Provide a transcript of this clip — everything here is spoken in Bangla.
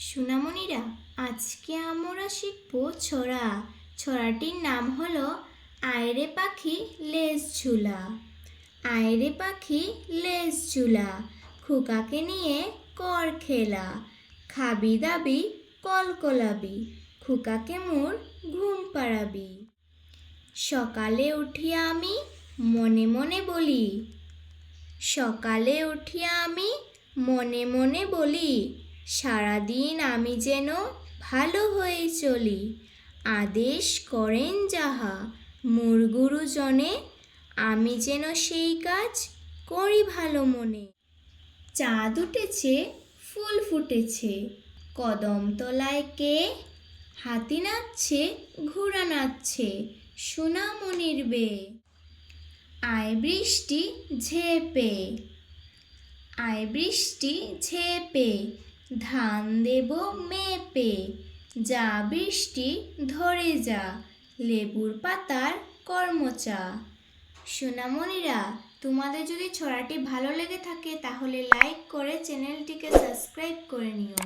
সোনামণিরা, আজকে আমরা শিখব ছড়া। ছড়াটির নাম হলো আয়রে পাখি লেজ ঝুলা। আয়রে পাখি লেজ ঝুলা, খোকাকে নিয়ে কর খেলা। খাবি দাবি কলকলাবি, খোকাকে মোর ঘুম পাড়াবি। সকালে উঠিয়া আমি মনে মনে বলি, সকালে উঠিয়া আমি মনে মনে বলি, সারাদিন আমি যেন ভালো হয়ে চলি। আদেশ করেন যাহা মোর গুরুজনে, আমি যেন সেই কাজ করি ভালো মনে। চাঁদ উঠেছে ফুল ফুটেছে, কদম তলায় কে? হাতি নাচছে ঘোড়া নাচছে, সোনামণির বেয়ে। আয় বৃষ্টি ঝেপে, আয় বৃষ্টি ঝেপে, ধান দেব মেপে। যা বৃষ্টি ধরে যা, লেবুর পাতার কর্মচা। সোনামণিরা, তোমাদের যদি ছড়াটি ভালো লেগে থাকে তাহলে লাইক করে চ্যানেলটিকে সাবস্ক্রাইব করে নিও।